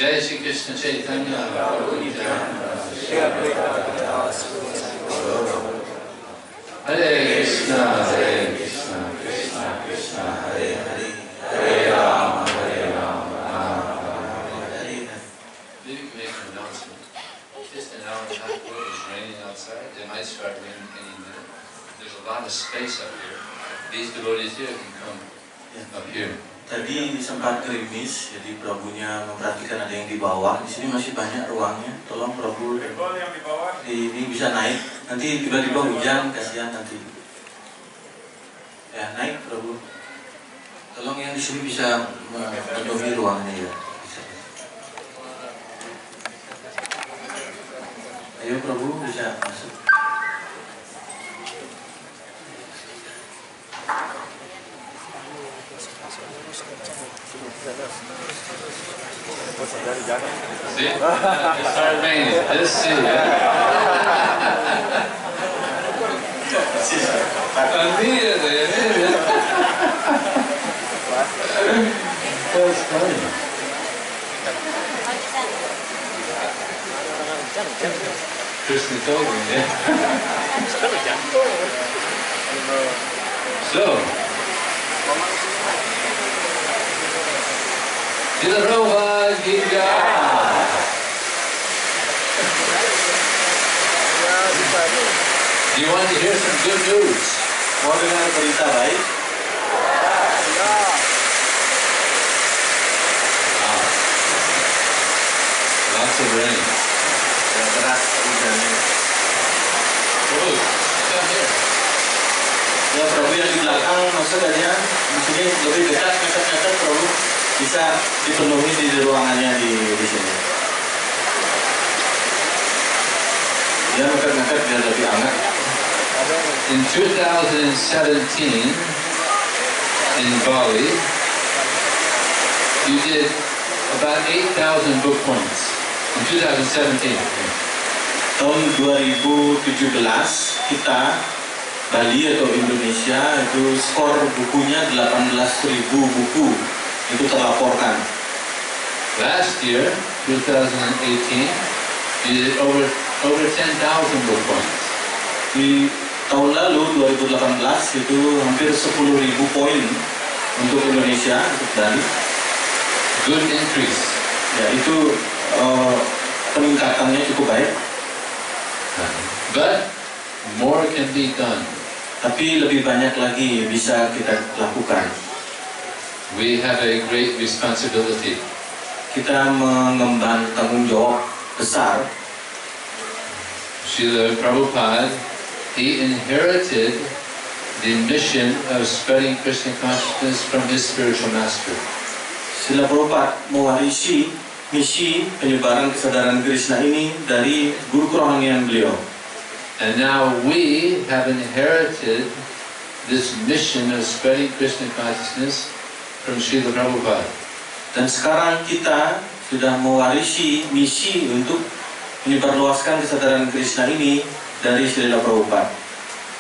Jai Shri Krishna Chaitanya Hare Krishna Krishna Krishna Hare Hare Hare Rama Rama Rama Hare Hare. Maybe we can make an announcement. Just an hour and a half ago, it was raining outside. It might start raining any minute. There's a lot of space up here. These devotees here can come up here. Tadi sempat gerimis, jadi Prabunya memperhatikan ada yang di bawah. Di sini masih banyak ruangnya. Tolong Prabu ini bisa naik. Nanti tiba-tiba hujan, kasihan nanti. Ya naik Prabu. Tolong yang di sini bisa memenuhi ruangnya ya. Ayo Prabu bisa masuk. See? It's start raining. Let's see. That's funny. Krishna told me, yeah? So, Srila Prabhupada Ki Jai. Do you want to hear some good news? Mau dengar berita baik? Wow. Lots of rain. Ya, deras hujannya. Prabhu, come here. Ya Prabu yang di belakang masuk aja. Di sini lebih dekat, mepet-mepet Prabu. Bisa dipenuhi di ruangannya di sini. Ya mepet-mepet biar lebih hangat. In 2017, in Bali, you did about 8,000 book points. In 2017. Tahun 2017 kita Bali atau Indonesia itu skor bukunya 18.000 buku itu terlaporkan. Last year, 2018, you did over 10,000 book points. Di tahun lalu 2018 itu hampir 10.000 poin untuk Indonesia, untuk Bali. Good increase. Ya itu peningkatannya cukup baik. But more can be done. Tapi lebih banyak lagi bisa kita lakukan. We have a great responsibility. Kita mengemban tanggung jawab besar. Srila Prabhupada, he inherited the mission of spreading Krishna consciousness from his spiritual master. Srila Prabhupada mewarisi misi penyebaran kesadaran Krishna ini dari guru kerohanian beliau. And now we have inherited this mission of spreading Krishna consciousness from Srila Prabhupada. Dan sekarang kita sudah mewarisi misi untuk menyebarluaskan kesadaran Krishna ini dari Srila Prabhupada.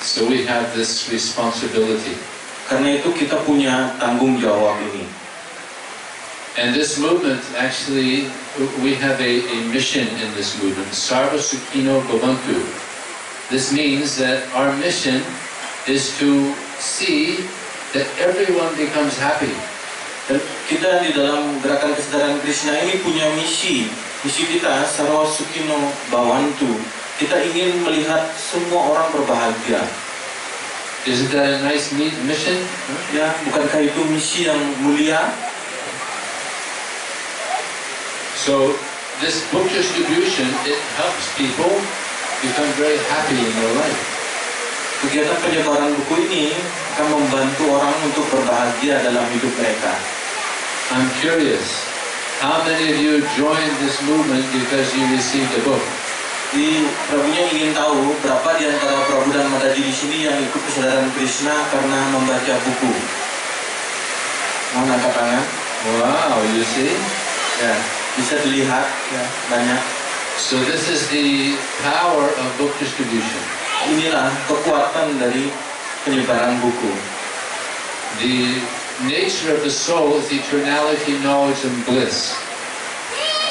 So we have this responsibility. Karena itu kita punya tanggung jawab ini. And this movement, actually, we have a mission in this movement, Sarva Sukhino Bhavantu. This means that our mission is to see that everyone becomes happy. Dan kita di dalam gerakan kesadaran Krishna ini punya misi. Misi kita, Sarva Sukhino Bhavantu. Kita ingin melihat semua orang berbahagia. Isn't that a nice, neat mission? Ya, bukankah itu misi yang mulia? So, this book distribution, it helps people become very happy in their life. Kegiatan penyebaran buku ini akan membantu orang untuk berbahagia dalam hidup mereka. I'm curious, how many of you joined this movement because you received a book? Di Prabunya ingin tahu berapa di antara Prabu dan Mataji di sini yang ikut kesadaran Krishna karena membaca buku. Mohon angkat tangan. Wow, you see? Ya, bisa dilihat ya, banyak. So this is the power of book distribution. Inilah kekuatan dari penyebaran buku. The nature of the soul is eternality, knowledge, and bliss.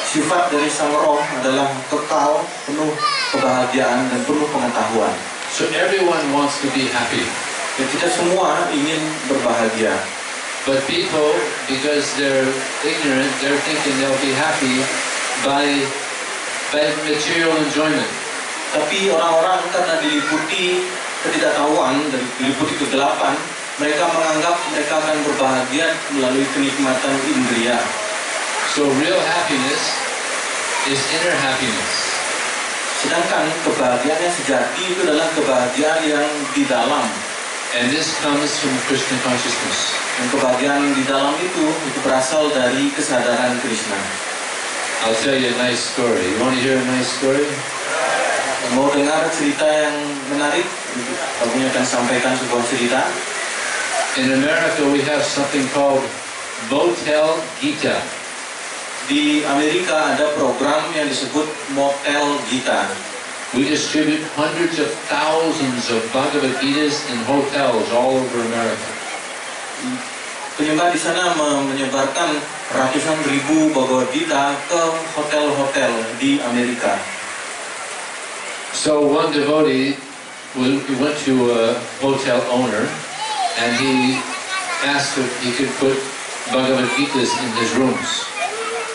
Sifat dari sang roh adalah kekal, penuh kebahagiaan dan penuh pengetahuan. So everyone wants to be happy. Dan kita semua ingin berbahagia. But people, because they're ignorant, they're thinking they'll be happy by material enjoyment. Tapi orang-orang karena diliputi ketidaktahuan dan diliputi kegelapan, mereka menganggap mereka akan berbahagia melalui kenikmatan indria. So real happiness is inner happiness. Sedangkan kebahagiaan yang sejati itu adalah kebahagiaan yang di dalam. And this comes from Krishna consciousness. Dan kebahagiaan di dalam itu berasal dari kesadaran Krishna. I'll tell you a nice story. You want to hear a nice story? Mau dengar cerita yang menarik? Aku akan sampaikan sebuah cerita. In America we have something called Motel Gita. Di Amerika ada program yang disebut Motel Gita. We distribute hundreds of thousands of Bhagavad Gitas in hotels all over America. Penyembah di sana menyebarkan ratusan ribu Bhagavad Gita ke hotel-hotel di Amerika. So one devotee went to a hotel owner and he asked if he could put Bhagavad Gitas in his rooms.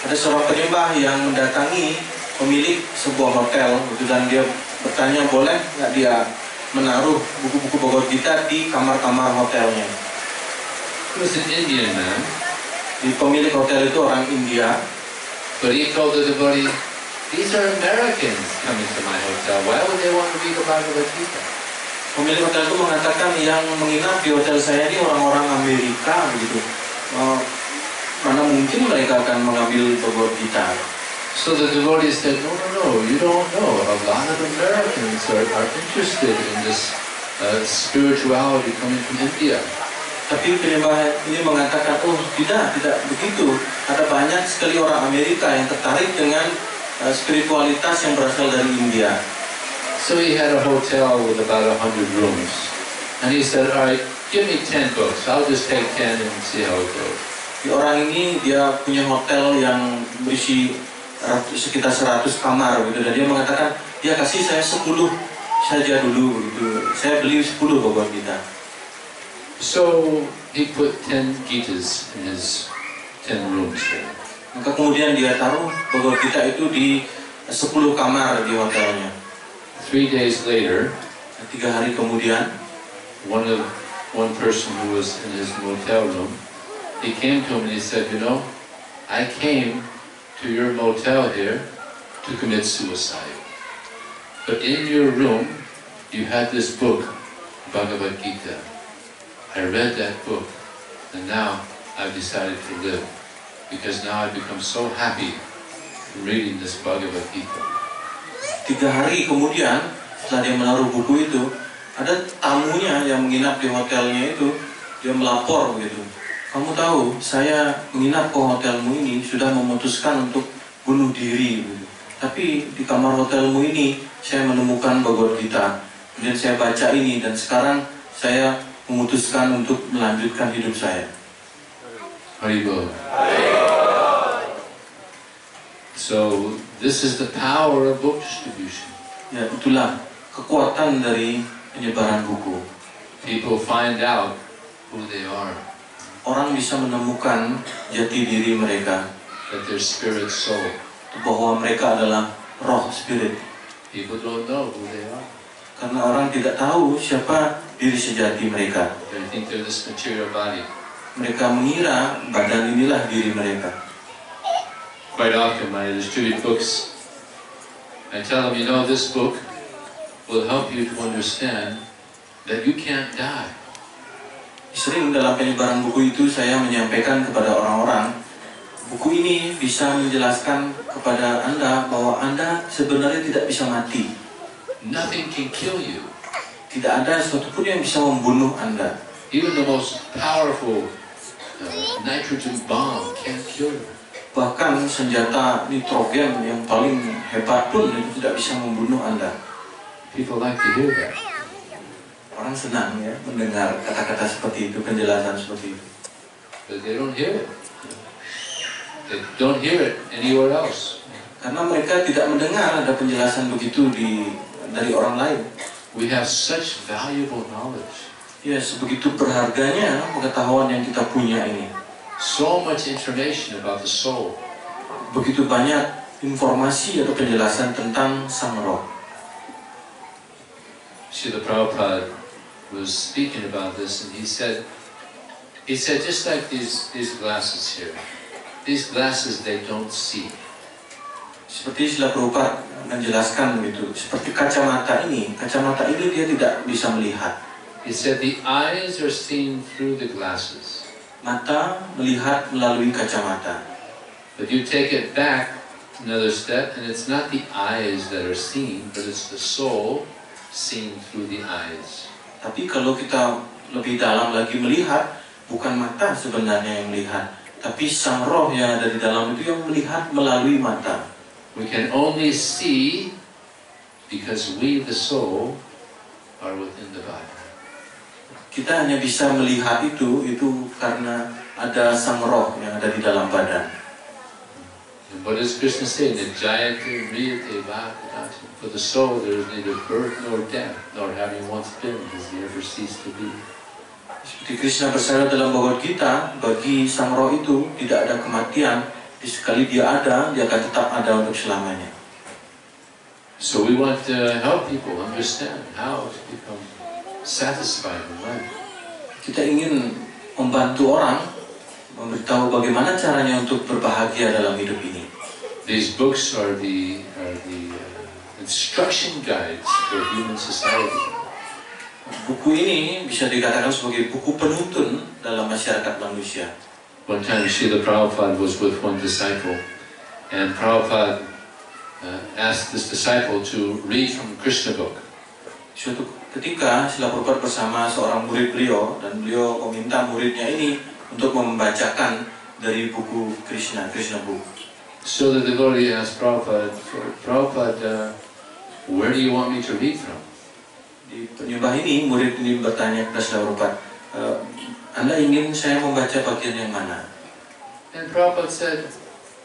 Ada seorang penyembah yang mendatangi pemilik sebuah hotel dan dia bertanya boleh nggak dia menaruh buku-buku Bhagavad Gita di kamar-kamar hotelnya. He was an Indian man. Di pemilik hotel itu orang India. But he told the devotee, these are Americans coming to my hotel. Why would they want to read the Bhagavad Gita? Pemilik hotel itu mengatakan yang menginap di hotel saya ini orang-orang Amerika begitu. Mana mungkin mereka akan mengambil Bhagavad Gita? So the devotee said, no, you don't know. A lot of Americans are interested in this spirituality coming from India. Tapi penyembah ini mengatakan, oh tidak begitu. Ada banyak sekali orang Amerika yang tertarik dengan spiritualitas yang berasal dari India. So he had a hotel with about 100 rooms. And he said, all right, give me 10 books. I'll just take 10 and see how it goes. Orang ini dia punya hotel yang berisi sekitar 100 kamar gitu. Dan dia mengatakan, dia kasih saya 10 saja dulu gitu. Saya beli 10 Bhagavad Gita. So he put 10 Gitas in his 10 rooms there. Maka kemudian dia taruh Bhagavad Gita itu di 10 kamar di hotelnya. 3 days later, 3 hari kemudian, one person who was in his motel room, he came to him and he said, you know, I came to your motel here to commit suicide. But in your room, you had this book, Bhagavad Gita. I read that book, and now I've decided to live, because now I've become so happy reading this Bhagavad Gita. 3 hari kemudian, setelah dia menaruh buku itu, ada tamunya yang menginap di hotelnya itu, dia melapor gitu. Kamu tahu, saya menginap ke hotelmu ini sudah memutuskan untuk bunuh diri gitu. Tapi di kamar hotelmu ini, saya menemukan Bhagavad Gita. Kemudian saya baca ini, dan sekarang saya memutuskan untuk melanjutkan hidup saya. Haribol. So this is the power of book distribution. Ya, itulah kekuatan dari penyebaran buku. People find out who they are. Orang bisa menemukan jati diri mereka. That they're spirit soul. Bahwa mereka adalah roh spirit. People don't know who they are. Karena orang tidak tahu siapa diri sejati mereka. They think they're this material body. Mereka mengira badan inilah diri mereka. Quite often when I distribute books, I tell them, you know, this book will help you to understand that you can't die. Sering dalam penyebaran buku itu saya menyampaikan kepada orang-orang, buku ini bisa menjelaskan kepada Anda bahwa Anda sebenarnya tidak bisa mati. Nothing can kill you. Tidak ada sesuatu pun yang bisa membunuh Anda. Even the most powerful nitrogen bomb can't kill her. Bahkan senjata nitrogen yang paling hebat pun itu tidak bisa membunuh Anda. People like to hear that. Orang senang ya mendengar kata-kata seperti itu, penjelasan seperti itu. But they don't hear it. They don't hear it anywhere else. Karena mereka tidak mendengar ada penjelasan begitu dari orang lain. We have such valuable knowledge. Ya, sebegitu berharganya pengetahuan yang kita punya ini. So much information about the soul. Begitu banyak informasi atau penjelasan tentang sang roh. Srila Prabhupada was speaking about this, and he said just like these glasses here. These glasses they don't see. Seperti Srila Prabhupada menjelaskan begitu. Seperti kacamata ini dia tidak bisa melihat. He said the eyes are seen through the glasses. Mata melihat melalui kacamata. But you take it back another step, and it's not the eyes that are seen, but it's the soul seen through the eyes. Tapi kalau kita lebih dalam lagi melihat, bukan mata sebenarnya yang melihat, tapi sang roh yang ada di dalam itu yang melihat melalui mata. We can only see because we, the soul, are within the body. Kita hanya bisa melihat itu karena ada sang roh yang ada di dalam badan. And what does Krishna say? Nijayate riyate bhakti. For the soul there is neither birth nor death, nor having once been does he ever cease to be. Seperti Krishna bersabda dalam Bhagavad Gita, bagi sang roh itu tidak ada kematian, sekali dia ada, dia akan tetap ada untuk selamanya. So we want to help people understand how to become satisfied in life. Kita ingin membantu orang, memberitahu bagaimana caranya untuk berbahagia dalam hidup ini. These books are the instruction guides for human society. Buku ini bisa dikatakan sebagai buku penuntun dalam masyarakat manusia. One time Srila Prabhupada was with one disciple, and Prabhupada asked this disciple to read from the Krishna book. Suatu ketika Srila Prabhupada bersama seorang murid beliau, dan beliau meminta muridnya ini untuk membacakan dari buku Krishna book. So the devotee asked Prabhupada, where do you want me to read from? Di penyembah ini, murid ini bertanya kepada Srila Prabhupada, Anda ingin saya membaca bagian yang mana? And Prabhupada said,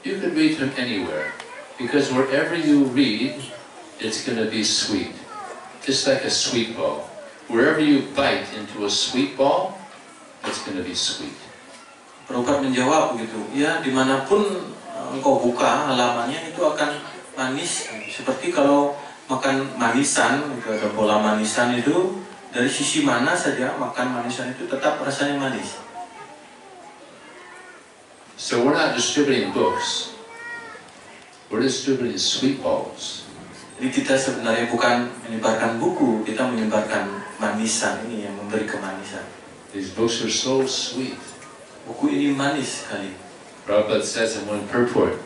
you could read from anywhere, because wherever you read, it's going to be sweet. Just like a sweet ball. Wherever you bite into a sweet ball, it's going to be sweet. Prabhupada menjawab begitu, ya dimanapun engkau buka halamannya itu akan manis. Seperti kalau makan manisan, gitu, ada bola manisan itu, dari sisi mana saja makan manisan itu tetap rasanya manis. So we're not distributing books. We're distributing sweet balls. Jadi kita sebenarnya bukan menyebarkan buku, kita menyebarkan manisan ini yang memberi kemanisan. These books are so sweet. Buku ini manis sekali. Prabhupada says in one purport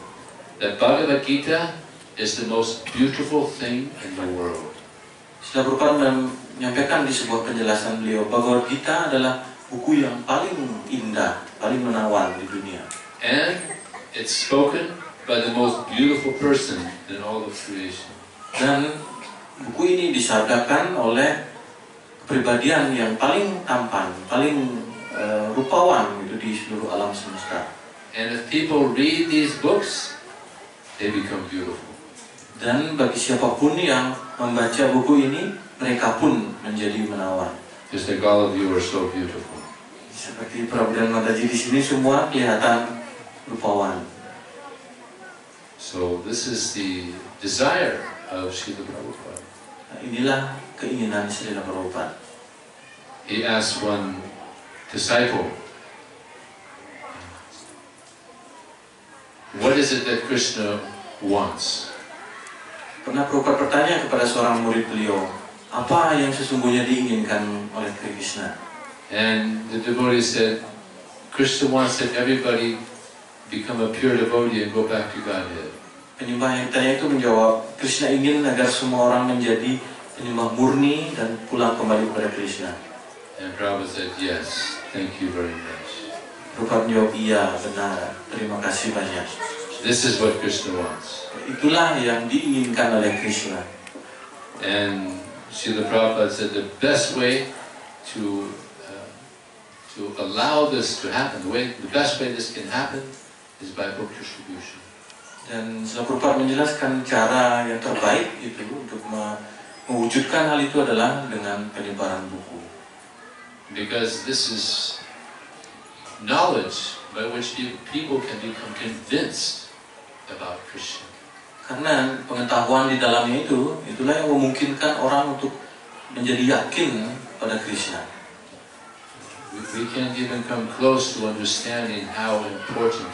that Bhagavad Gita is the most beautiful thing in the world. Srila Prabhupada menyampaikan di sebuah penjelasan beliau, Bhagavad Gita adalah buku yang paling indah, paling menawan di dunia. And it's spoken by the most beautiful person in all of creation. Dan buku ini disabdakan oleh kepribadian yang paling tampan, paling rupawan gitu di seluruh alam semesta. And if people read these books, they become beautiful. Dan bagi siapapun yang membaca buku ini, mereka pun menjadi menawan. Just like all of you are so beautiful. Seperti Prabhu dan Mataji di sini semua kelihatan rupawan. So this is the desire of Srila Prabhupada. Nah, inilah keinginan Srila Prabhupada. He asked one disciple, what is it that Krishna wants? Pernah Prabhupada bertanya kepada seorang murid beliau, apa yang sesungguhnya diinginkan oleh Krishna? And the devotee said, Krishna wants that everybody become a pure devotee and go back to Godhead. Penyembah yang tanya itu menjawab, Krishna ingin agar semua orang menjadi penyembah murni dan pulang kembali kepada Krishna. And Prabhupada said, yes, thank you very much. Prabhupada menjawab, iya, benar, terima kasih banyak. This is what Krishna wants. Itulah yang diinginkan oleh Krishna. And Srila Prabhupada said the best way to allow this to happen, the best way this can happen is by book distribution. Dan Srila Prabhupada menjelaskan cara yang terbaik itu untuk mewujudkan hal itu adalah dengan penyebaran buku. Because this is knowledge by which people can become convinced about Krishna. Karena pengetahuan di dalamnya itulah yang memungkinkan orang untuk menjadi yakin pada Krishna. We can't even come close to understanding how important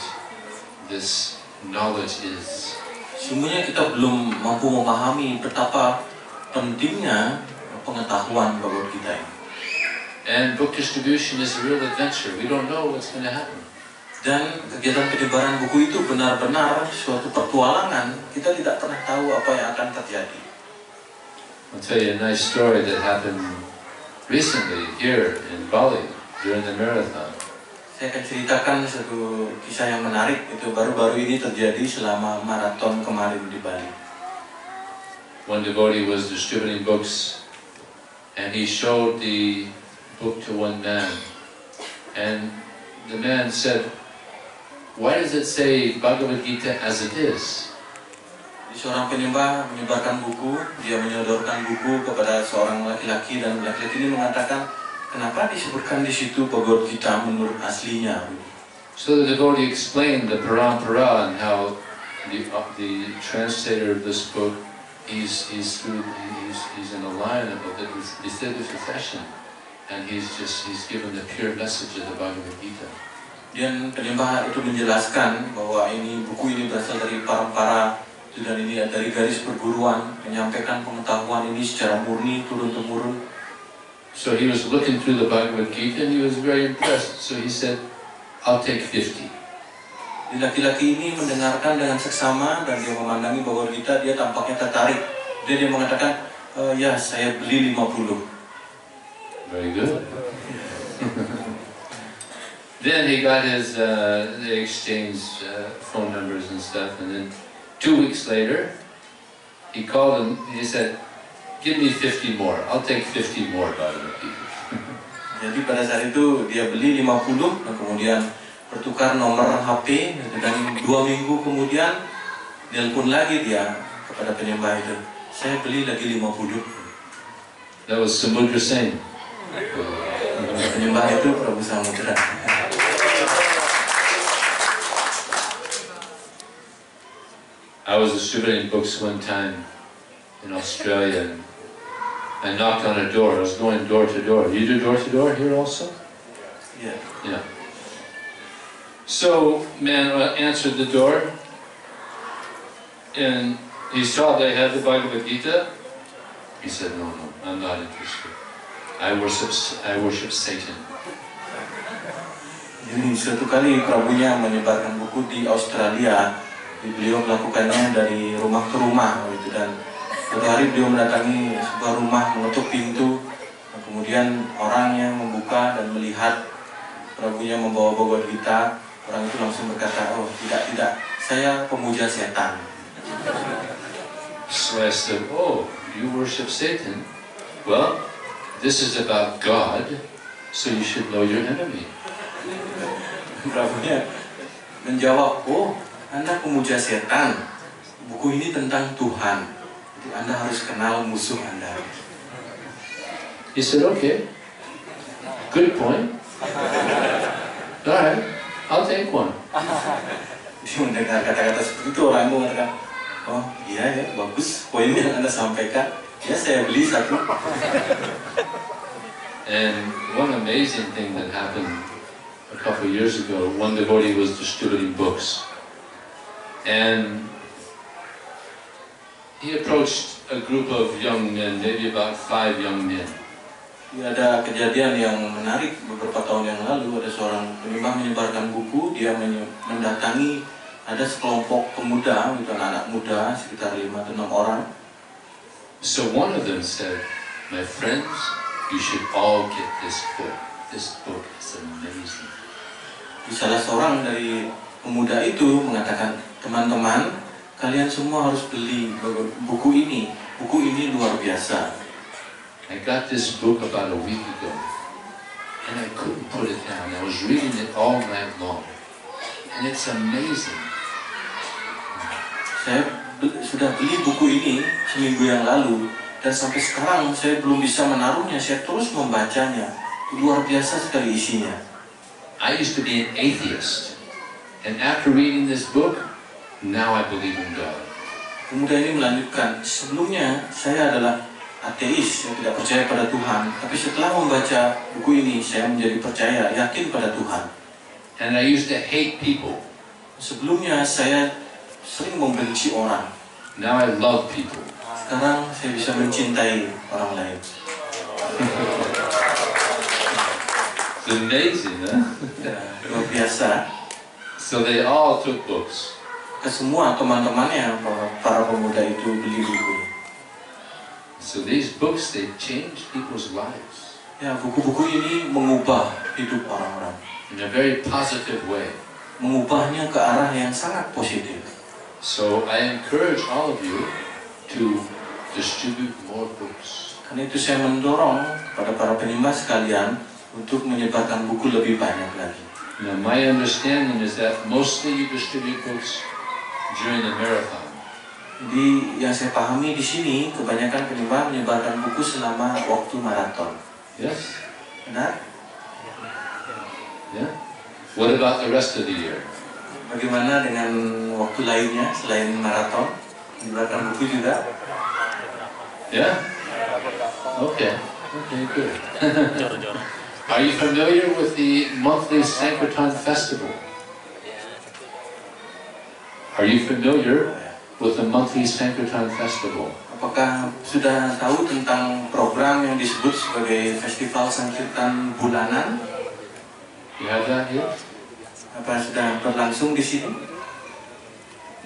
this knowledge is. Sungguhnya kita belum mampu memahami betapa pentingnya pengetahuan Bhagavad Gita ini. And book distribution is a real adventure. We don't know what's going to happen. Dan kegiatan penyebaran buku itu benar-benar suatu petualangan. Kita tidak pernah tahu apa yang akan terjadi. I'll tell you a nice story that happened recently here in Bali during the marathon. Saya akan ceritakan satu kisah yang menarik. Itu baru-baru ini terjadi selama maraton kemarin di Bali. One devotee was distributing books, and he showed the book to one man, and the man said, "Why does it say Bhagavad Gita as it is?" Seorang penyembah menyebarkan buku, dia menyodorkan buku kepada seorang laki-laki dan laki-laki ini mengatakan, kenapa disebutkan di situ Bhagavad Gita menurut aslinya? So the devotee explained the parampara and how the translator of this book, he's in a line of the Siddha succession, and he's given the pure message of the Bhagavad Gita. Dan penyembah itu menjelaskan bahwa buku ini berasal dari parampara, dan ini dari garis perguruan, menyampaikan pengetahuan ini secara murni turun-temurun. So he was looking through the Bhagavad Gita and he was very impressed. So he said, "I'll take 50." Laki-laki ini mendengarkan dengan seksama dan dia memandangi Bhagavad Gita, dia tampaknya tertarik. Dia mengatakan, ya saya beli 50. Very good. Then he got his, they exchanged phone numbers and stuff, and then 2 weeks later, he called him, he said, "Give me 50 more, I'll take 50 more Bhagavad Gita." Jadi pada saat itu dia beli 50 dan kemudian bertukar nomor HP, dan 2 minggu kemudian nelpon lagi dia kepada penyembah itu, saya beli lagi 50. That was Samudra Sen. Penyembah itu Prabu Samudra. I was distributing books one time in Australia, and I knocked on a door. I was going door to door. You do door to door here also? Yeah. Yeah. So, man answered the door, and he saw they had the Bhagavad Gita. He said, "No, I'm not interested. I worship Satan." Jadi suatu kali Prabunya menyebarkan buku di Australia. Beliau melakukannya dari rumah ke rumah gitu, dan suatu hari beliau mendatangi sebuah rumah, mengetuk pintu, dan kemudian orangnya membuka dan melihat Prabunya membawa Bhagavad Gita. Orang itu langsung berkata, "Oh tidak, saya pemuja setan." So I said, "Oh, you worship Satan? Well, this is about God, so you should know your enemy." Prabunya menjawab, "Oh, Anda pemuja setan. Buku ini tentang Tuhan. Jadi Anda harus kenal musuh Anda." He said, "Okay, good point. All right, I'll take one." Dia mendengar kata-kata seperti itu, orang itu mengatakan, "Oh iya ya, bagus poin yang Anda sampaikan. Ya saya beli 1. And one amazing thing that happened a couple of years ago, one devotee was distributing books. And he approached a group of young men, maybe about 5 young men. Ada kejadian yang menarik beberapa tahun yang lalu. Ada seorang penyembah menyebarkan buku. Dia mendatangi ada sekelompok pemuda, itu anak-anak muda sekitar 5 atau 6 orang. So one of them said, "My friends, you should all get this book. This book is amazing." salah seorang dari pemuda itu mengatakan, teman-teman, kalian semua harus beli buku ini. Buku ini luar biasa. I got this book about a week ago, and I couldn't put it down. I was reading it all night long, and it's amazing. Saya sudah beli buku ini seminggu yang lalu, dan sampai sekarang saya belum bisa menaruhnya. Saya terus membacanya. Luar biasa sekali isinya. I used to be an atheist, and after reading this book, now I believe in God. Pemuda ini melanjutkan, sebelumnya saya adalah ateis, saya tidak percaya pada Tuhan. Tapi setelah membaca buku ini, saya menjadi percaya, yakin pada Tuhan. And I used to hate people. Sebelumnya saya sering membenci orang. Now I love people. Sekarang saya bisa mencintai orang lain. It's amazing, huh? Luar biasa. So they all took books. Semua teman-temannya, para pemuda itu beli buku. So these books, they change people's lives Ya, buku-buku ini mengubah hidup orang-orang. in a very positive way. Mengubahnya ke arah yang sangat positif. So I encourage all of you to distribute more books. Karena itu saya mendorong kepada para penyembah sekalian untuk menyebarkan buku lebih banyak lagi. Now my understanding is that mostly you distribute books during the marathon. Jadi yang saya pahami di sini kebanyakan penyembah menyebarkan buku selama waktu maraton. Yes? Benar? Yeah? What about the rest of the year? Bagaimana dengan waktu lainnya selain maraton? Menyebarkan buku juga? Yeah? Okay. Okay, good. Are you familiar with the monthly Sankirtan festival? Are you familiar with the monthly Sankirtan festival? Apakah sudah tahu tentang program yang disebut sebagai Festival Sankirtan Bulanan? You have that here? Apa sudah berlangsung di sini?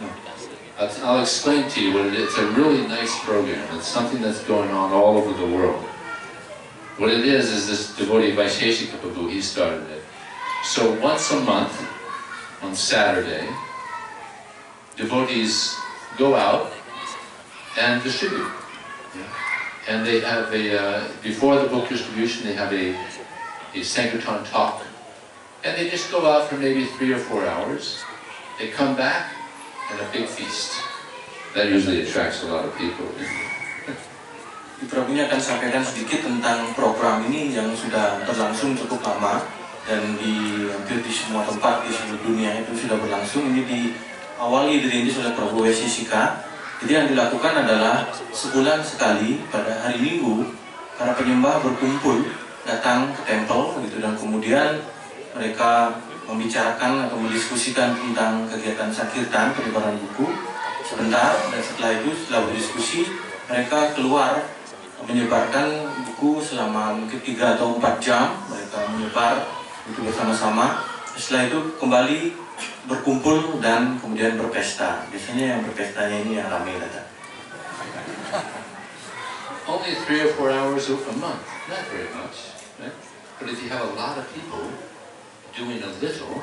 No. I'll explain to you what it is. It's a really nice program. It's something that's going on all over the world. What it is this devotee Vaisheshika Prabhu, he started it. So once a month, on Saturday, devotees go out and distribute. And they have before the book distribution, they have a Sankirtan talk. And they just go out for maybe 3 or 4 hours. They come back and a big feast. That usually attracts a lot of people. Di Prabunya akan sampaikan sedikit tentang program ini yang sudah berlangsung cukup lama dan di hampir di semua tempat di seluruh dunia itu sudah berlangsung. Ini diawali dirintis oleh Prabu Vaisheshika. Jadi yang dilakukan adalah sebulan sekali pada hari Minggu para penyembah berkumpul datang ke tempel gitu, dan kemudian mereka membicarakan atau mendiskusikan tentang kegiatan Sankirtan, penyebaran buku sebentar, dan setelah itu setelah berdiskusi mereka keluar menyebarkan buku selama mungkin 3 atau 4 jam. Mereka menyebar itu bersama-sama. Setelah itu kembali berkumpul dan kemudian berpesta. Biasanya yang berpestanya ini yang ramai datang. Only 3 or 4 hours a month, not very much, right? But if you have a lot of people doing a little,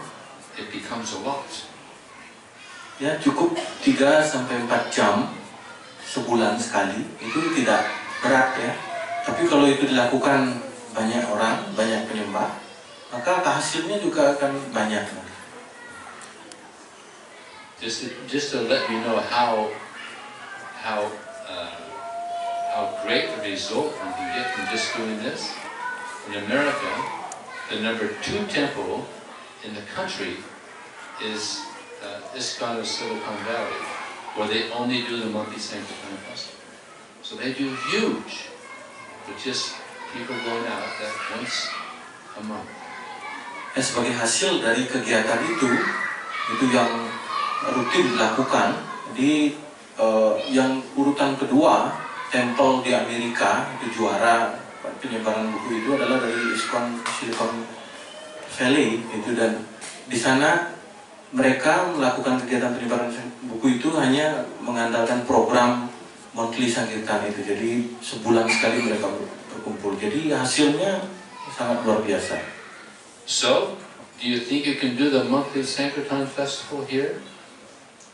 it becomes a lot. Ya, cukup 3 sampai 4 jam sebulan sekali. Itu tidak berat ya. Tapi kalau itu dilakukan banyak orang, banyak penyembah, maka hasilnya juga akan banyak. Just to let you know how great the result you can get from just doing this. In America, the number 2 temple in the country is ISKCON of Silicon Valley, where they only do the monthly Sankirtan festival. So they do huge, but just people going out that once a month. Sebagai hasil dari kegiatan itu yang rutin dilakukan. Jadi yang urutan kedua tempel di Amerika itu juara penyebaran buku itu adalah dari ISKCON Silicon Valley itu, dan di sana mereka melakukan kegiatan penyebaran buku itu hanya mengandalkan program monthly Sankirtan itu. Jadi sebulan sekali mereka berkumpul. Jadi hasilnya sangat luar biasa. So Do you think you can do the monthly Sankirtan festival here?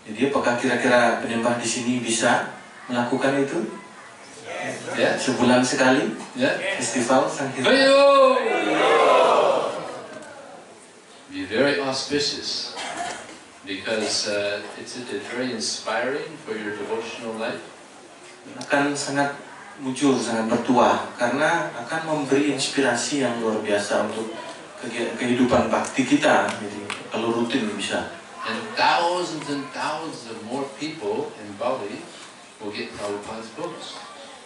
Jadi apakah kira-kira penyembah di sini bisa melakukan itu? Yeah. Sebulan sekali Yeah. festival Sankirtan. Hey-o! Be very auspicious because it's very inspiring for your devotional life. Akan sangat muncul, sangat bertuah karena akan memberi inspirasi yang luar biasa untuk kehidupan bakti kita. Jadi kalau rutin bisa. And thousands of more people in Bali will get Prabhupada's books.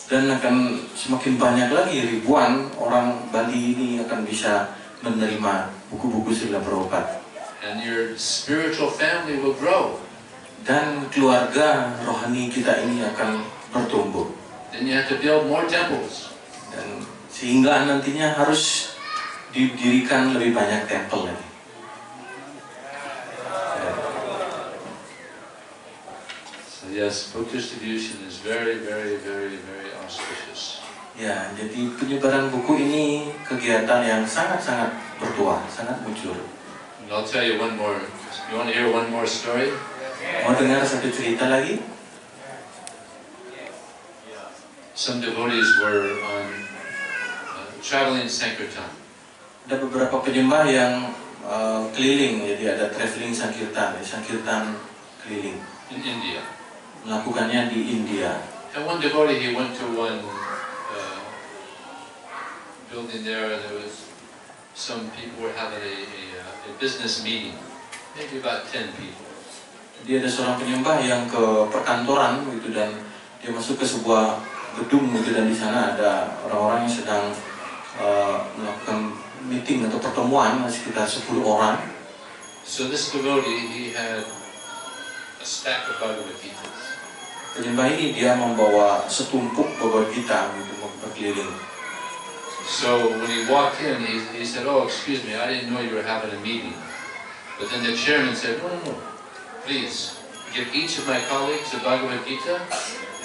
Dan akan semakin banyak lagi, ribuan orang Bali ini akan bisa menerima buku-buku Srila Prabhupada. And your spiritual family will grow. Dan keluarga rohani kita ini akan bertumbuh. Then you have to build more temples. Dan sehingga nantinya harus didirikan lebih banyak tempel lagi. So yes, book distribution is very auspicious. Ya, jadi penyebaran buku ini kegiatan yang sangat-sangat bertuah, sangat mujur. And I'll tell you one more. You want to hear one more story? Mau dengar satu cerita lagi? Some devotees were traveling Sankirtan. Ada beberapa penyembah yang keliling, jadi ada traveling Sankirtan keliling. In India. Melakukannya di India. And one devotee, he went to one building there, and there was some people were having a business meeting, maybe about 10 people. Jadi ada seorang penyembah yang ke perkantoran gitu, dan dia masuk ke sebuah gedung gitu, dan di sana ada orang-orang yang sedang melakukan meeting atau pertemuan sekitar 10 orang. So this devotee, he had a stack of Bhagavad Gitas. Penyembah ini dia membawa setumpuk Bhagavad Gita gitu, berkeliling. So when he walked in, he said, "Oh, excuse me, I didn't know you were having a meeting." But then the chairman said, "No, please give each of my colleagues a Bhagavad Gita,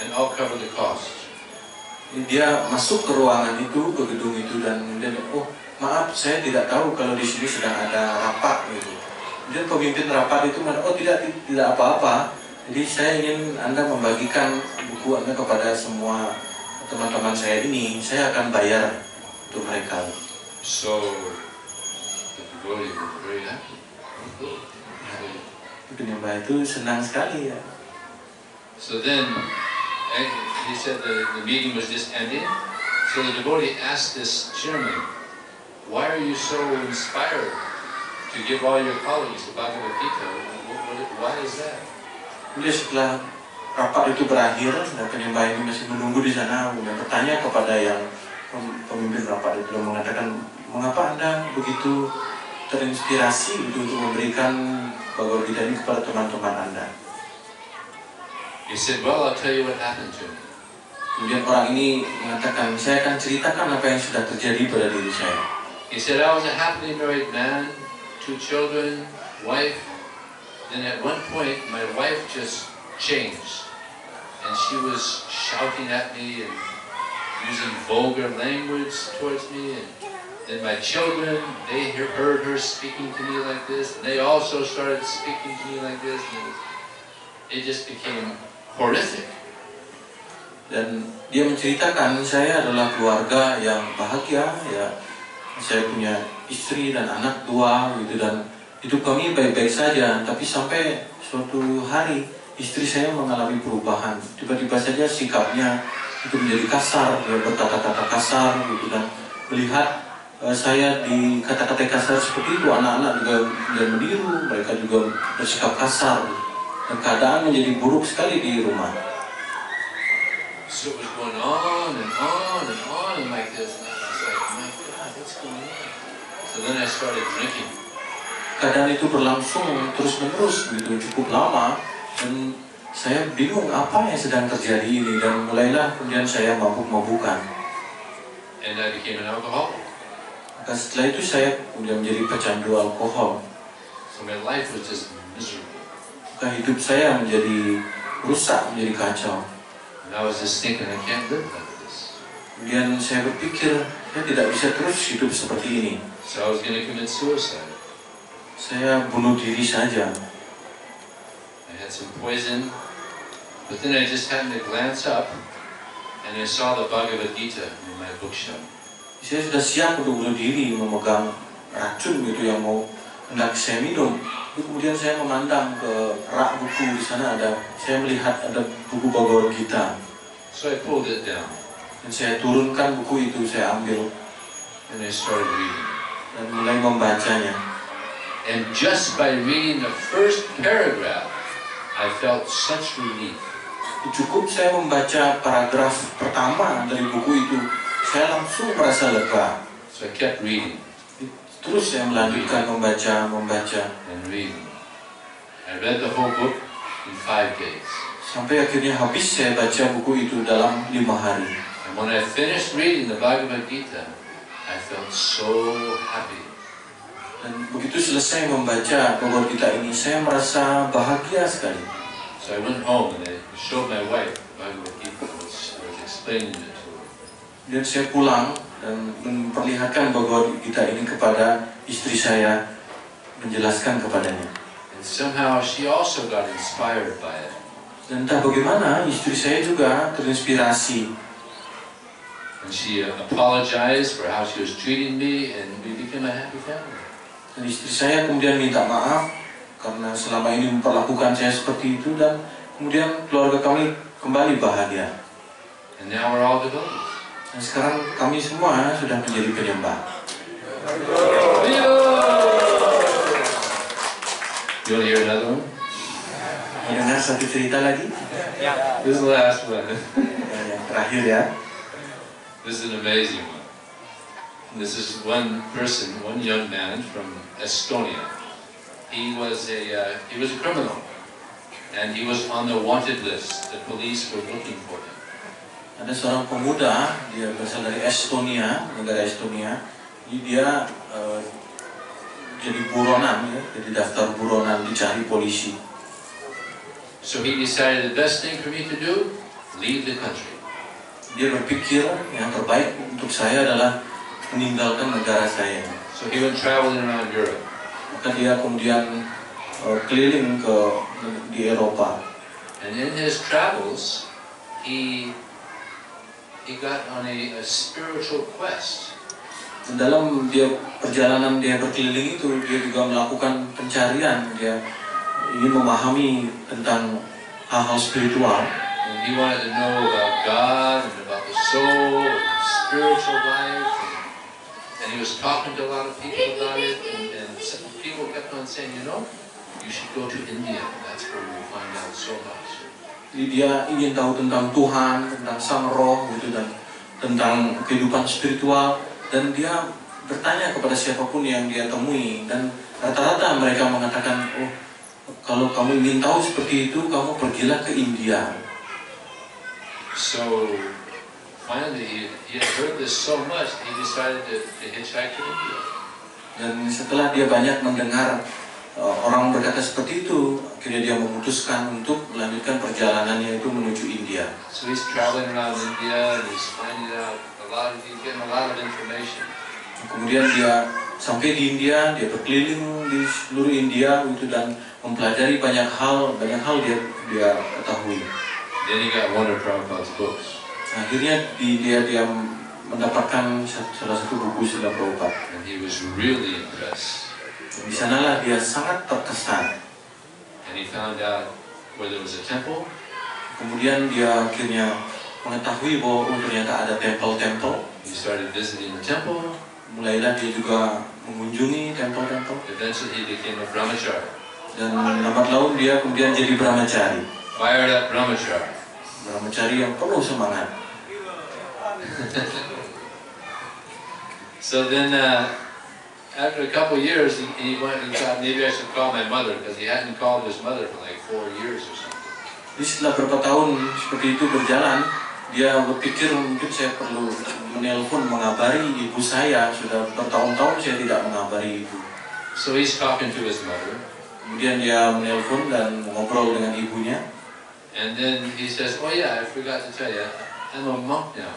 and I'll cover the cost." Dia masuk ke ruangan itu, ke gedung itu, dan kemudian, oh maaf, saya tidak tahu kalau di sini sedang ada rapat gitu. Kemudian pemimpin rapat itu, oh tidak apa-apa. Jadi saya ingin Anda membagikan buku Anda kepada semua teman-teman saya ini. Saya akan bayar untuk mereka. So the devotee was very happy. Penyembah itu senang sekali ya. So then he said the meeting was just ending. So the devotee asked this chairman, "Why are you so inspired to give all your colleagues the Bhagavad Gita? Why is that?" Kemudian setelah rapat itu berakhir, dan penyembah ini masih menunggu di sana, dan bertanya kepada yang pemimpin rapat itu, dan mengatakan, mengapa Anda begitu terinspirasi untuk memberikan Bhagavad Gita ini kepada teman-teman Anda? He said, "Well, I'll tell you what happened to me." Kemudian orang ini mengatakan, saya akan ceritakan apa yang sudah terjadi pada diri saya. He said, "I was a happily married man, 2 children, wife. Then at one point, my wife just changed, and she was shouting at me and using vulgar language towards me. And then my children, they heard her speaking to me like this, and they also started speaking to me like this, and it just became horrific." Dan dia menceritakan, saya adalah keluarga yang bahagia, ya. Saya punya istri dan anak 2 gitu, dan hidup kami baik-baik saja. Tapi sampai suatu hari istri saya mengalami perubahan. Tiba-tiba saja sikapnya itu menjadi kasar, dia berkata-kata kasar gitu, dan melihat saya di kata-kata kasar seperti itu, anak-anak juga meniru, mereka juga bersikap kasar, dan keadaan menjadi buruk sekali di rumah. So it was going on and on and on and like this, and I was like, my God, what's going on? So then I started drinking. Keadaan itu berlangsung terus-menerus gitu, cukup lama, dan saya bingung apa yang sedang terjadi ini, dan mulailah kemudian saya mabuk-mabukan. And I became an alcoholic. Maka setelah itu saya kemudian menjadi pecandu alkohol. So my life was just miserable. Maka hidup saya menjadi rusak, menjadi kacau. And I was just thinking, I can't live like this. Kemudian saya berpikir, saya tidak bisa terus hidup seperti ini. So I was going to commit suicide. saya bunuh diri saja. I had some poison, but then I just happened to glance up and I saw the Bhagavad Gita in my bookshelf. Saya sudah siap untuk bunuh diri, memegang racun gitu yang mau hendak saya minum. Kemudian saya memandang ke rak buku, di sana saya melihat ada buku Bhagavad Gita. So I pulled it down. Dan saya turunkan buku itu, saya ambil and I started reading. Dan mulai membacanya. And just by reading the first paragraph, I felt such relief. Cukup saya membaca paragraf pertama dari buku itu, saya langsung merasa lega. So I kept reading. Terus saya melanjutkan membaca and reading. I read the whole book in 5 days. Sampai akhirnya habis saya baca buku itu dalam 5 hari. And when I finished reading the Bhagavad Gita, I felt so happy. Dan begitu selesai membaca Bhagavad Gita ini, saya merasa bahagia sekali. So I went home and I showed my wife Bhagavad Gita. I was explaining it to her. Dan saya pulang dan memperlihatkan Bhagavad Gita ini kepada istri saya, menjelaskan kepadanya. And somehow she also got inspired by it. Dan entah bagaimana istri saya juga terinspirasi. And she apologized for how she was treating me, and we became a happy family. Dan istri saya kemudian minta maaf karena selama ini memperlakukan saya seperti itu, dan kemudian keluarga kami kembali bahagia. And now we're all devotees. Dan sekarang kami semua sudah menjadi penyembah. You want to hear another one? Mau dengar satu cerita lagi? This is the last one. Yang terakhir ya. This is an amazing one. This is one person, one young man from Estonia. He was a criminal, and he was on the wanted list. The police were looking for him. Ada seorang pemuda, dia berasal dari Estonia, negara Estonia. Dia jadi buronan, ya, jadi daftar buronan, dicari polisi. So he decided the best thing for me to do, leave the country. Dia berpikir yang terbaik untuk saya adalah meninggalkan negara saya. So he went traveling around Europe. Maka dia kemudian keliling di Eropa. And in his travels, he got on a spiritual quest. Dan dalam perjalanan dia berkeliling itu, dia juga melakukan pencarian. Dia ingin memahami tentang hal-hal spiritual. And he wanted to know about God and about the soul and spiritual life. And he was talking to a lot of people about it. And some people kept on saying, you know, you should go to India. That's where you'll find out so much. Jadi dia ingin tahu tentang Tuhan, tentang Sang Roh, gitu, dan tentang kehidupan spiritual. Dan dia bertanya kepada siapapun yang dia temui. Dan rata-rata mereka mengatakan, oh, kalau kamu ingin tahu seperti itu, kamu pergilah ke India. So finally, he had heard this so much, he decided to hitchhike to India. Dan setelah dia banyak mendengar orang berkata seperti itu, akhirnya dia memutuskan untuk melanjutkan perjalanannya itu menuju India. So he's traveling around India and he's finding out he's getting a lot of information. Kemudian dia sampai di India, dia berkeliling di seluruh India itu dan mempelajari banyak hal dia ketahui. Then he got one of Prabhupada's books. Akhirnya dia mendapatkan salah satu buku Srila Prabhupada. And he was really impressed. Di sanalah dia sangat terkesan. And he found out where there was a temple. Kemudian dia akhirnya mengetahui bahwa ternyata ada tempel-tempel. He started visiting the temple. Mulailah dia juga mengunjungi tempel-tempel. Eventually he became a brahmachari. Dan lambat laun dia kemudian jadi brahmachari. Fired up brahmachari. Brahmachari yang penuh semangat. So then, after a couple of years, he went and thought maybe I should call my mother because he hadn't called his mother for like 4 years or something. Jadi setelah beberapa tahun seperti itu berjalan, dia berpikir mungkin saya perlu menelpon mengabari ibu saya. Sudah bertahun-tahun saya tidak mengabari ibu. So he's talking to his mother. Kemudian dia menelpon dan ngobrol dengan ibunya. And then he says, "Oh yeah, I forgot to tell you, I'm a monk now."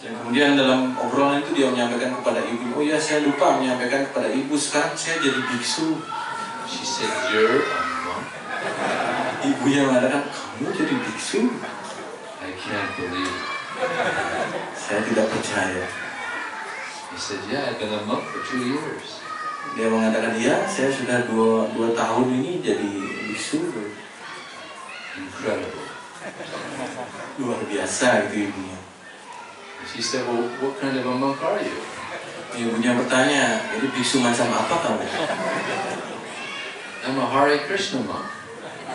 Dan kemudian dalam obrolan itu dia menyampaikan kepada ibu, oh ya saya lupa menyampaikan kepada ibu, sekarang saya jadi biksu. She said, "You're a monk?" Ibunya mengatakan, kamu jadi biksu? I can't believe it. Saya tidak percaya. He said, "Yeah, I've been a monk for 2 years." Dia mengatakan, ya saya sudah dua tahun ini jadi biksu. Incredible. Luar biasa gitu ibunya. She said, "Well, what kind of a monk are you?" Ibunya bertanya, jadi biksu macam apa kamu? "I'm a Hare Krishna monk."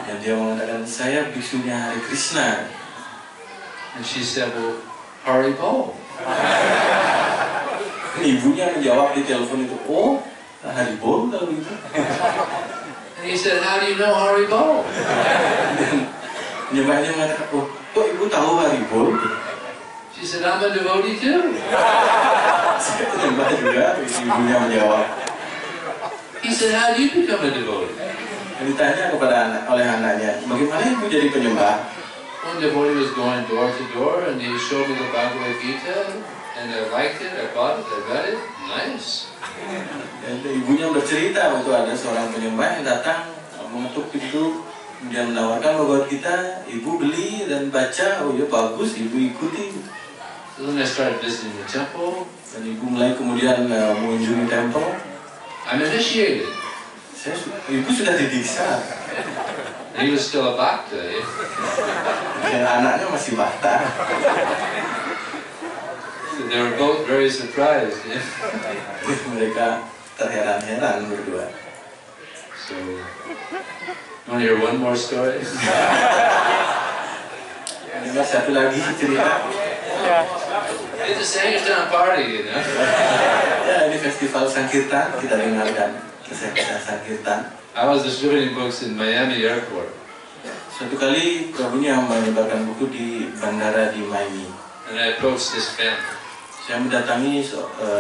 Dan dia mengatakan, saya biksunya Hare Krishna. And she said, "Well, Hare Bol." Ibunya menjawab di telepon itu, oh Hare Bol kalau gitu. And he said, "How do you know Hare Bol?" Dan penyembahnya mengatakan, oh kok ibu tahu Hare Bol? She said, "I'm a devotee too." Saya penyembah juga, ibunya menjawab. He said, "How do you become a devotee?" Ditanya kepada oleh anaknya, bagaimana ibu jadi penyembah? One devotee was going door to door and he showed me the Bhagavad Gita and I liked it, I bought it, I read it, nice. Dan ibunya bercerita waktu ada seorang penyembah yang datang mengetuk pintu, kemudian menawarkan Bhagavad Gita, ibu beli dan baca, oh ya bagus, ibu ikuti. So then I started visiting the temple. Dan ibu mulai kemudian mengunjungi tempel. I'm initiated. Ibu sudah didiksa. And he was still a bhakta. Dan anaknya masih bhakta. So they were both very surprised. Mereka terheran-heran berdua. So, you want to hear one more story? Ini satu lagi cerita. It's a Sankirtan party, you know. Ya, ini festival Sankirtan, kita dengarkan kisah-kisah Sankirtan. I was distributing books in Miami Airport. Suatu kali Prabunya menyebarkan buku di bandara di Miami. And I approached this family. Saya mendatangi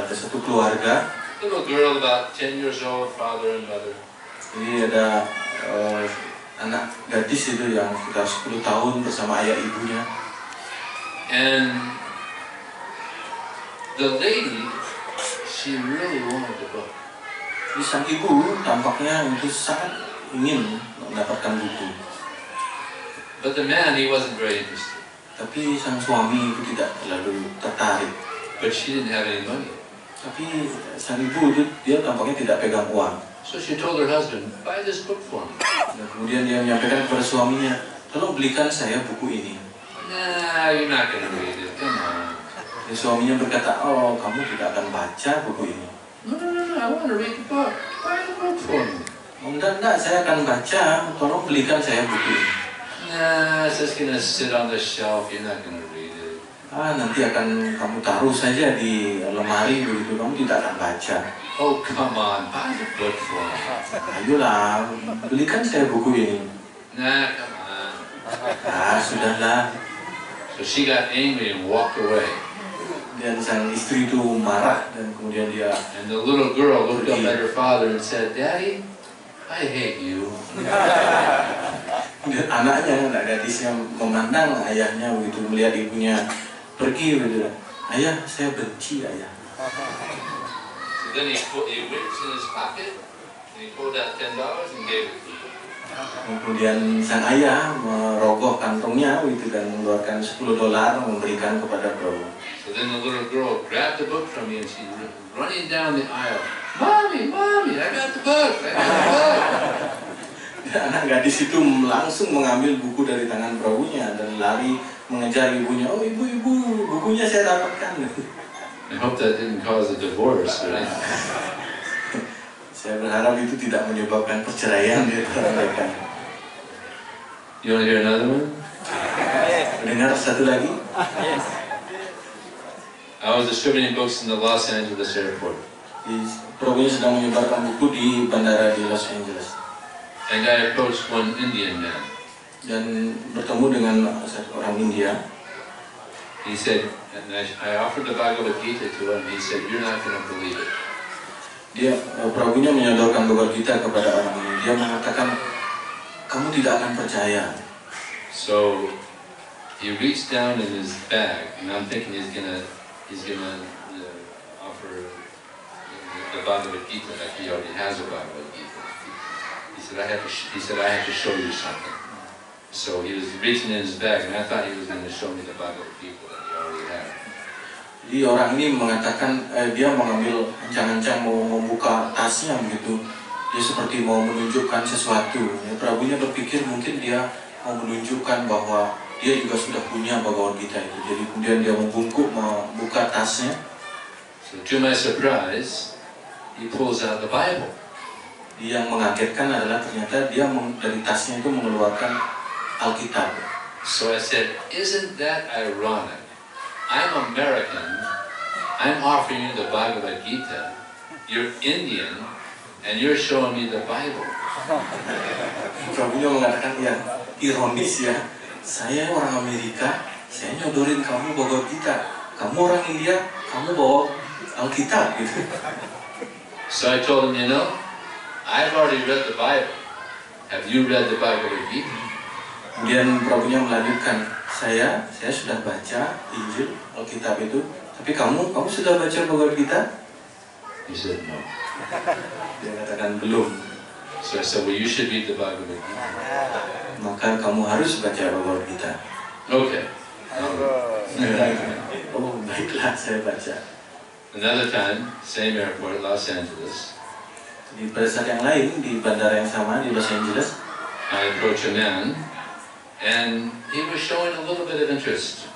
satu keluarga. Little girl about 10 years old, father and mother. Jadi ada anak gadis itu yang sudah 10 tahun bersama ayah ibunya. And the lady, she really wanted the book. Di sang ibu tampaknya itu sangat ingin mendapatkan buku. But the man, he wasn't very interested. Tapi sang suami itu tidak terlalu tertarik. But she didn't have any money. Tapi sang ibu itu dia tampaknya tidak pegang uang. So she told her husband, "Buy this book for me." Dan kemudian dia menyampaikan kepada suaminya, tolong belikan saya buku ini. "Nah, you're not going to read it. Come on." Dan suaminya berkata, oh kamu tidak akan baca buku ini. No, I want to read the book. Buy the book for me. Enggak, saya akan baca, tolong belikan saya buku ini. Nah, it's just going to sit on the shelf. You're not going to read it. Nanti akan kamu taruh saja di lemari begitu, kamu tidak akan baca. Oh, come on. Buy the book for me. Ayolah, belikan saya buku ini. Nah, come on. Sudahlah. So she got angry and walked away. Dan sang istri itu marah dan kemudian dia. And the little girl looked up at her father and said, "Daddy, I hate you." Dan anaknya, anak gadisnya memandang ayahnya begitu, melihat ibunya pergi begitu. Ayah, saya benci ayah. So then he reached in his pocket and he pulled out $10 and gave it to her. Kemudian sang ayah merogoh kantongnya begitu dan mengeluarkan $10 memberikan kepada Prabu. So then the little girl grabbed the book from me and she's running down the aisle. "Mommy, Mommy, I got the book, I got the book." Dan anak gadis itu langsung mengambil buku dari tangan Prabunya dan lari mengejar ibunya. Oh ibu, bukunya saya dapatkan. I hope that didn't cause a divorce, right? Saya berharap itu tidak menyebabkan perceraian di antara mereka. You want to hear another one? Dengar satu lagi. I was distributing books in the Los Angeles airport. Prabunya sedang menyebarkan buku di bandara di Los Angeles. And I approached one Indian man. Dan bertemu dengan orang India. He said, and I offered the Bhagavad Gita to him. He said, "You're not going to believe it." Prabunya menyodorkan Bhagavad Gita kepada orang ini. Dia mengatakan, kamu tidak akan percaya. So he reached down in his bag, and I'm thinking he's gonna offer the Bhagavad Gita, like he already has a Bhagavad Gita. he said, I have to show you something. So he was reaching in his bag, and I thought he was going to show me the Bhagavad Gita that he already had. Jadi orang ini mengatakan dia mengambil ancang-ancang mau membuka tasnya begitu. Dia seperti mau menunjukkan sesuatu. Ya, Prabunya berpikir mungkin dia mau menunjukkan bahwa dia juga sudah punya Bhagavad Gita itu. Jadi kemudian dia membungkuk membuka tasnya. So to my surprise, he pulls out the Bible. Yang mengagetkan adalah ternyata dia dari tasnya itu mengeluarkan Alkitab. So I said, isn't that ironic? I'm American, I'm offering you the Bhagavad Gita, you're Indian, and you're showing me the Bible. Prabunya mengatakan, ya ironis ya, saya orang Amerika, saya nyodorin kamu Bhagavad Gita, kamu orang India, kamu bawa Alkitab gitu. So I told him, you know, I've already read the Bible. Have you read the Bhagavad Gita? Kemudian Prabunya melanjutkan, saya sudah baca Injil, Alkitab itu, tapi kamu sudah baca Bhagavad Gita? He said no. Dia katakan belum. So I said, well, you should read the Bhagavad Gita. Maka kamu harus baca Bhagavad Gita. Okay. Oh baiklah, saya baca. Another time, same airport, Los Angeles. Di pada saat yang lain di bandara yang sama di Los Angeles, I approached a man, and he was showing a little bit of interest.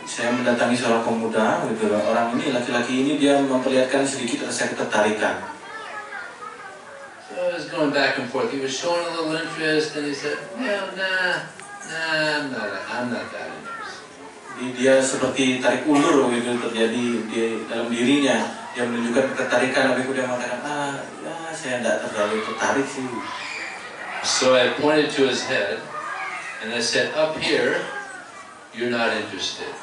saya mendatangi seorang pemuda, gitu. Orang ini, laki-laki ini, dia memperlihatkan sedikit rasa ketertarikan. So I was going back and forth. He was showing a little interest, and he said, well, nah, I'm not that interested. Dia seperti tarik ulur gitu terjadi di dalam dirinya. Dia menunjukkan ketertarikan, tapi kemudian mengatakan, ya saya tidak terlalu tertarik sih. So I pointed to his head, and I said, up here, you're not interested.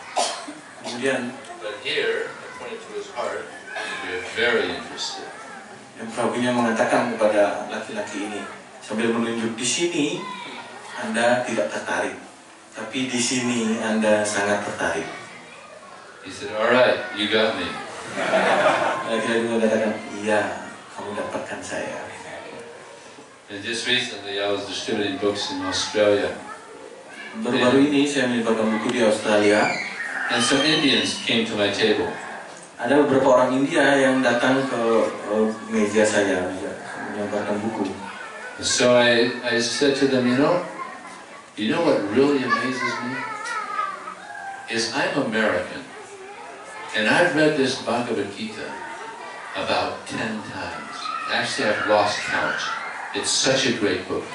Kemudian, But here, I pointed to his heart, you're very interested. yang Prabunya mengatakan kepada laki-laki ini, sambil menunjuk di sini, Anda tidak tertarik. Tapi di sini Anda sangat tertarik. He said, all right, you got me. Laki-laki mengatakan, iya, kamu dapatkan saya. And just recently, I was distributing books in Australia. Baru-baru ini saya menyebarkan buku di Australia. And some Indians came to my table. Ada beberapa orang India yang datang ke meja saya menyebarkan buku. So I said to them, you know what really amazes me? Is I'm American, and I've read this Bhagavad Gita about 10 times. Actually, I've lost count. It's such a great book.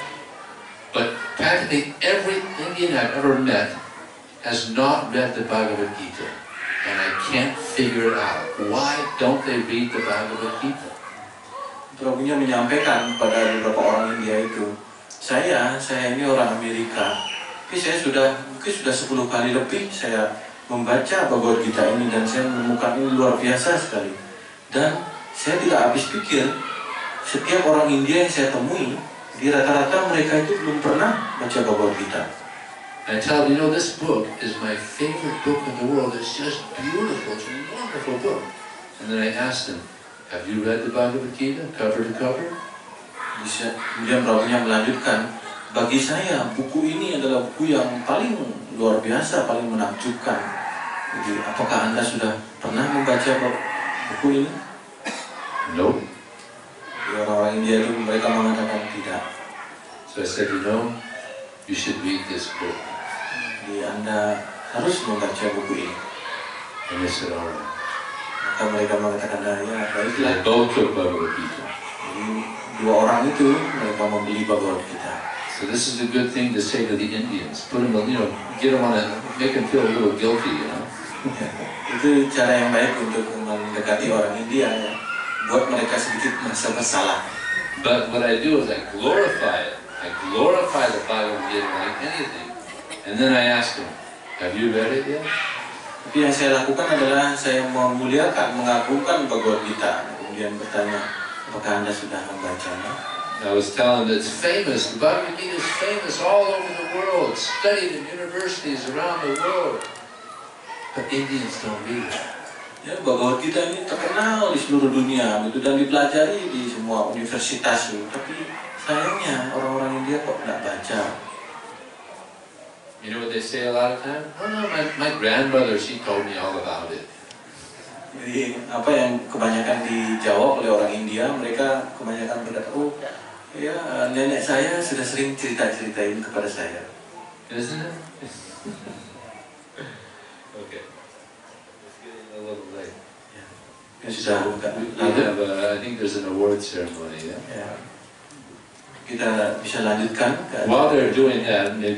But practically every Indian I've ever met has not read the Bhagavad Gita. And I can't figure it out. Why don't they read the Bhagavad Gita? Prabunya menyampaikan pada beberapa orang India itu, saya ini orang Amerika, tapi saya mungkin sudah 10 kali lebih saya membaca Bhagavad Gita ini, dan saya menemukan ini luar biasa sekali. Dan saya tidak habis pikir, setiap orang India yang saya temui, di rata-rata mereka itu belum pernah baca Bhagavad Gita. I tell them, this book is my favorite book in the world. It's just beautiful. It's a wonderful book. And then I asked them, have you read the Bhagavad Gita, cover to cover? Kemudian Prabunya melanjutkan, bagi saya buku ini adalah buku yang paling luar biasa, paling menakjubkan. Jadi, apakah Anda sudah pernah membaca buku ini? No. Orang-orang India itu mereka mengatakan tidak. So I said, you should read this book. Jadi Anda harus membaca buku ini. And they said, all right. Maka mereka mengatakan, ya baiklah. They both took Bhagavad Gita. Jadi dua orang itu mereka membeli Bhagavad Gita. So this is a good thing to say to the Indians. Put them, get them on make them feel a little guilty, Itu cara yang baik untuk mendekati orang India, ya. Buat mereka sedikit merasa bersalah. But what I do is I glorify it. I glorify the Bhagavad Gita like anything. And then I ask them, have you read it yet? Tapi yang saya lakukan adalah saya memuliakan, mengagungkan Bhagavad Gita. Kemudian bertanya, apakah Anda sudah membacanya? I was telling them it's famous. The Bhagavad Gita is famous all over the world, studied in universities around the world. But Indians don't read it. Ya, Bhagavad Gita ini terkenal di seluruh dunia, dan dipelajari di semua universitas. Tapi sayangnya orang-orang India kok nggak baca. You know what they say a lot of times? Oh no, my grandmother, she told me all about it. Jadi apa yang kebanyakan dijawab oleh orang India, mereka kebanyakan berkata, oh ya nenek saya sudah sering cerita-ceritain kepada saya. Isn't it? Okay. It's getting a little late. Ya sudah We have, I think there's an award ceremony. Yeah? ya. Kita bisa lanjutkan. While they're doing that, maybe